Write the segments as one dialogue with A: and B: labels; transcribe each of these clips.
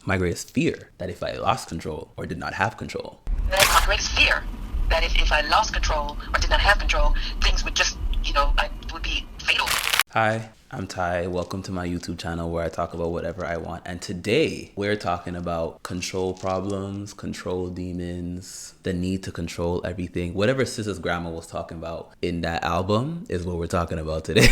A: My greatest fear, that if I lost control or did not have control.
B: That is my greatest fear, that if I lost control or did not have control, things would just, would be fatal.
A: Hi, I'm Ty. Welcome to my YouTube channel where I talk about whatever I want. And today we're talking about control problems, control demons, the need to control everything. Whatever Sister's grandma was talking about in that album is what we're talking about today.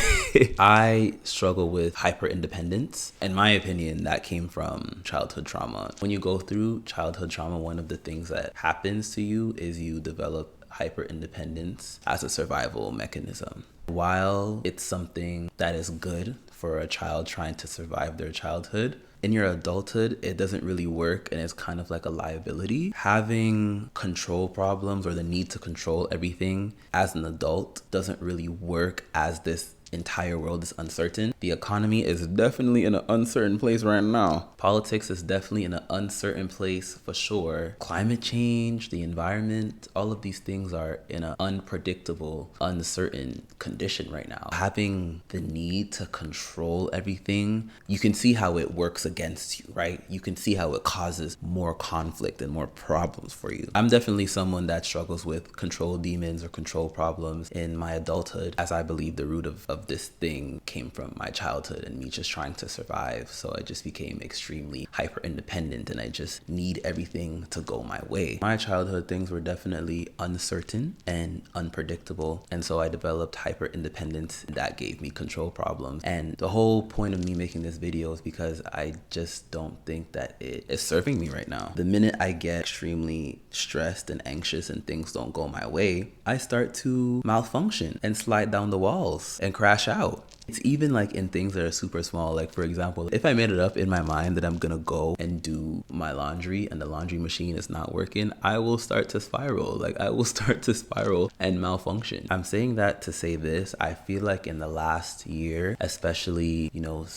A: I struggle with hyper independence. In my opinion, that came from childhood trauma. When you go through childhood trauma, one of the things that happens to you is you develop hyper independence as a survival mechanism. While it's something that is good for a child trying to survive their childhood, in your adulthood, it doesn't really work and it's kind of like a liability. Having control problems or the need to control everything as an adult doesn't really work as this entire world is uncertain. The economy is definitely in an uncertain place right now. Politics is definitely in an uncertain place for sure. Climate change, the environment, all of these things are in an unpredictable, uncertain condition right now. Having the need to control everything, you can see how it works against you, right? You can see how it causes more conflict and more problems for you. I'm definitely someone that struggles with control demons or control problems in my adulthood, as I believe the root of this thing came from my childhood and me just trying to survive. So I just became extremely hyper independent and I just need everything to go my way. My childhood things were definitely uncertain and unpredictable. And so I developed hyper independence that gave me control problems. And the whole point of me making this video is because I just don't think that it is serving me right now. The minute I get extremely stressed and anxious and things don't go my way, I start to malfunction and slide down the walls and crash out. It's even like in things that are super small. Like for example, if I made it up in my mind that I'm gonna go and do my laundry and the laundry machine is not working, I will start to spiral. Like I will start to spiral and malfunction. I'm saying that to say this, I feel like in the last year, especially,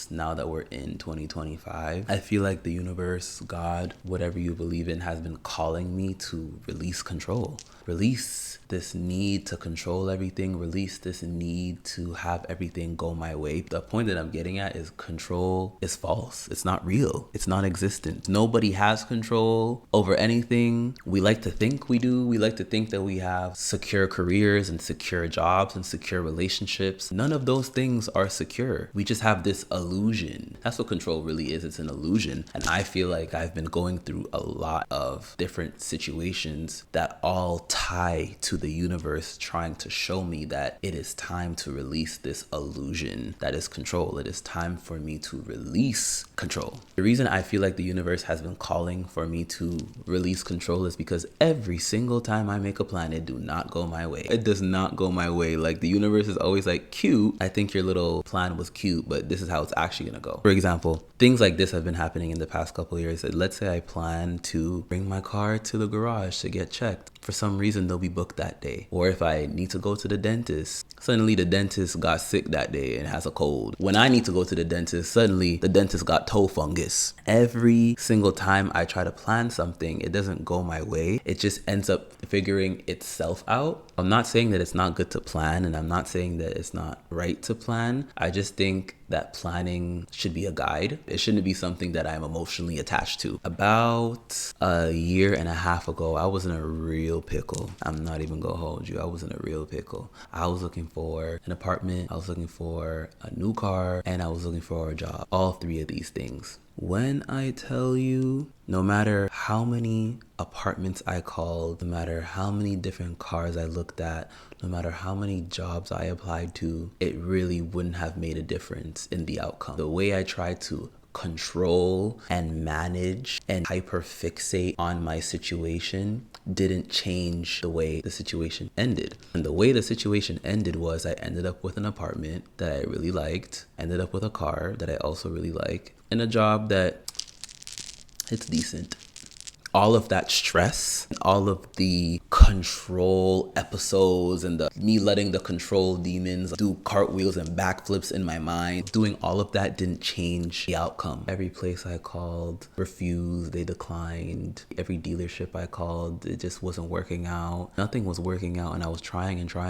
A: now that we're in 2025, I feel like the universe, God, whatever you believe in, has been calling me to release control. Release this need to control everything, release this need to have everything go my way. The point that I'm getting at is control is false. It's not real. It's non-existent. Nobody has control over anything. We like to think we do. We like to think that we have secure careers and secure jobs and secure relationships. None of those things are secure. We just have this illusion. That's what control really is. It's an illusion. And I feel like I've been going through a lot of different situations that all tie to the universe trying to show me that it is time to release this illusion that is control. It is time for me to release control. The reason I feel like the universe has been calling for me to release control is because every single time I make a plan, it do not go my way. It does not go my way. Like the universe is always like, cute, I think your little plan was cute, but this is how it's actually gonna go. For example, things like this have been happening in the past couple of years. Let's say I plan to bring my car to the garage to get checked. For some reason, they'll be booked that day. Or if I need to go to the dentist, suddenly the dentist got sick that day and has a cold. When I need to go to the dentist, suddenly the dentist got toe fungus. Every single time I try to plan something, it doesn't go my way. It just ends up figuring itself out. I'm not saying that it's not good to plan, and I'm not saying that it's not right to plan. I just think that planning should be a guide. It shouldn't be something that I'm emotionally attached to. About a year and a half ago, I was in a real pickle. I'm not even gonna hold you. I was in a real pickle. I was looking for an apartment, I was looking for a new car, and I was looking for a job. All three of these things. When I tell you, no matter how many apartments I called, no matter how many different cars I looked at, no matter how many jobs I applied to, it really wouldn't have made a difference in the outcome. The way I tried to control and manage and hyperfixate on my situation didn't change the way the situation ended. And the way the situation ended was I ended up with an apartment that I really liked, ended up with a car that I also really like, and a job that it's decent. all of that stress, all of the control episodes and me letting the control demons do cartwheels and backflips in my mind, doing all of that didn't change the outcome. Every place I called refused, they declined. Every dealership I called, it just wasn't working out. Nothing was working out, and I was trying until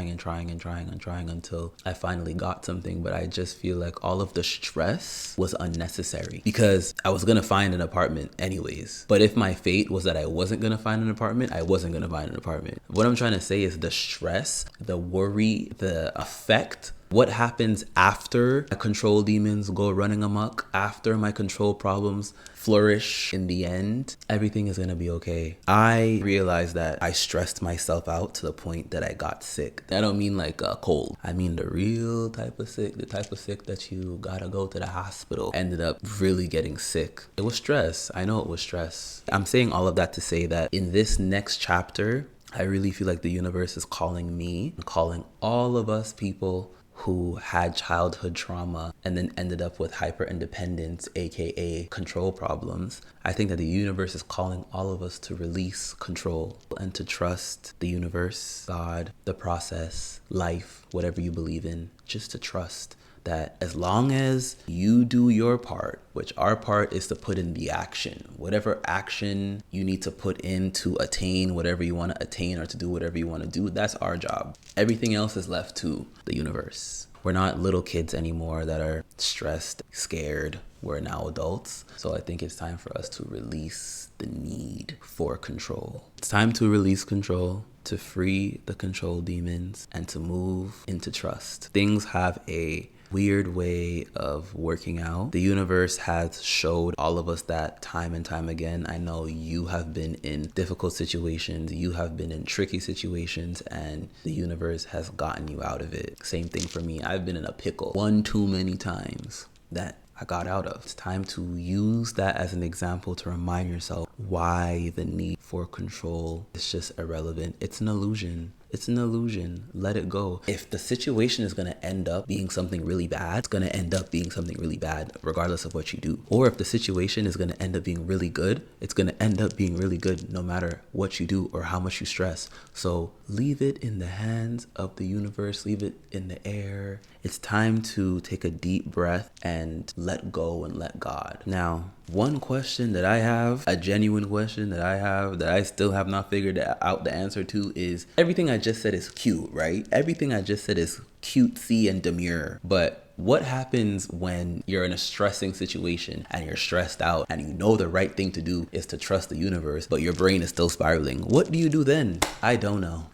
A: I finally got something. But I just feel like all of the stress was unnecessary because I was gonna find an apartment anyways. But if my fate was that I wasn't gonna find an apartment, I wasn't gonna find an apartment. What I'm trying to say is the stress, the worry, the effect, what happens after my control demons go running amok, after my control problems flourish in the end, everything is gonna be okay. I realized that I stressed myself out to the point that I got sick. I don't mean like a cold. I mean the real type of sick, the type of sick that you gotta go to the hospital. Ended up really getting sick. It was stress. I know it was stress. I'm saying all of that to say that in this next chapter, I really feel like the universe is calling me, calling all of us people who had childhood trauma and then ended up with hyper independence, aka control problems. I think that the universe is calling all of us to release control and to trust the universe, God, the process, life, whatever you believe in, just to trust that as long as you do your part, which our part is to put in the action, whatever action you need to put in to attain whatever you want to attain or to do whatever you want to do, that's our job. Everything else is left to the universe. We're not little kids anymore that are stressed, scared. We're now adults. So I think it's time for us to release the need for control. It's time to release control, to free the control demons, and to move into trust. Things have a weird way of working out. The universe has showed all of us that time and time again. I know you have been in difficult situations, you have been in tricky situations, and the universe has gotten you out of it. Same thing for me. I've been in a pickle one too many times that I got out of. It's time to use that as an example to remind yourself why the need for control is just irrelevant. It's an illusion. It's an illusion. Let it go. If the situation is going to end up being something really bad, it's going to end up being something really bad regardless of what you do. Or if the situation is going to end up being really good, it's going to end up being really good no matter what you do or how much you stress. So leave it in the hands of the universe. Leave it in the air. It's time to take a deep breath and let go and let God. Now, one question that I have, a genuine question that I have that I still have not figured out the answer to is, everything I just said is cute, right? Everything I just said is cutesy and demure. But what happens when you're in a stressing situation and you're stressed out and you know the right thing to do is to trust the universe, but your brain is still spiraling? What do you do then? I don't know.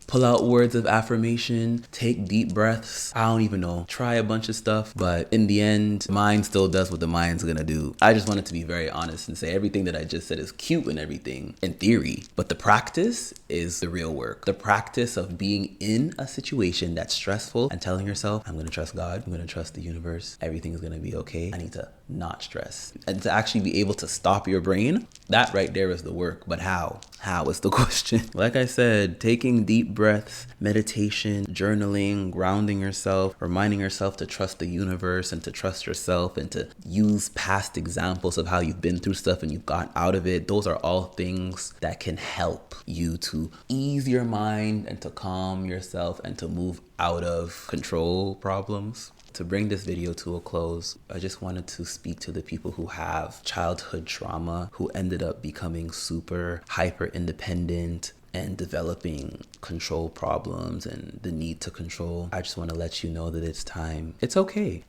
A: Pull out words of affirmation, take deep breaths. I don't even know. Try a bunch of stuff, but in the end, mind still does what the mind's gonna do. I just wanted to be very honest and say everything that I just said is cute and everything in theory, but the practice is the real work. The practice of being in a situation that's stressful and telling yourself, I'm gonna trust God, I'm gonna trust the universe, everything is gonna be okay. I need to not stress. And to actually be able to stop your brain, that right there is the work. But how? How is the question. Like I said, taking deep breaths, meditation, journaling, grounding yourself, reminding yourself to trust the universe and to trust yourself and to use past examples of how you've been through stuff and you've got out of it. Those are all things that can help you to ease your mind and to calm yourself and to move out of control problems. To bring this video to a close, I just wanted to speak to the people who have childhood trauma, who ended up becoming super hyper independent and developing control problems and the need to control. I just want to let you know that it's time. It's okay,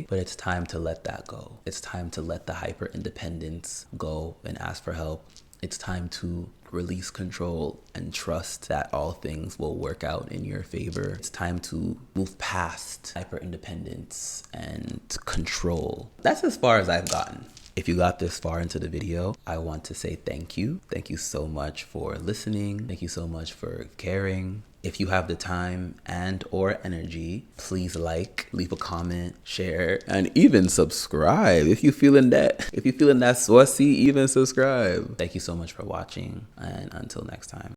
A: but it's time to let that go. It's time to let the hyper independence go and ask for help. It's time to release control and trust that all things will work out in your favor. It's time to move past hyper independence and control. That's as far as I've gotten. If you got this far into the video, I want to say thank you. Thank you so much for listening. Thank you so much for caring. If you have the time and or energy, please like, leave a comment, share, and even subscribe. If you're feeling that saucy, even subscribe. Thank you so much for watching, and until next time.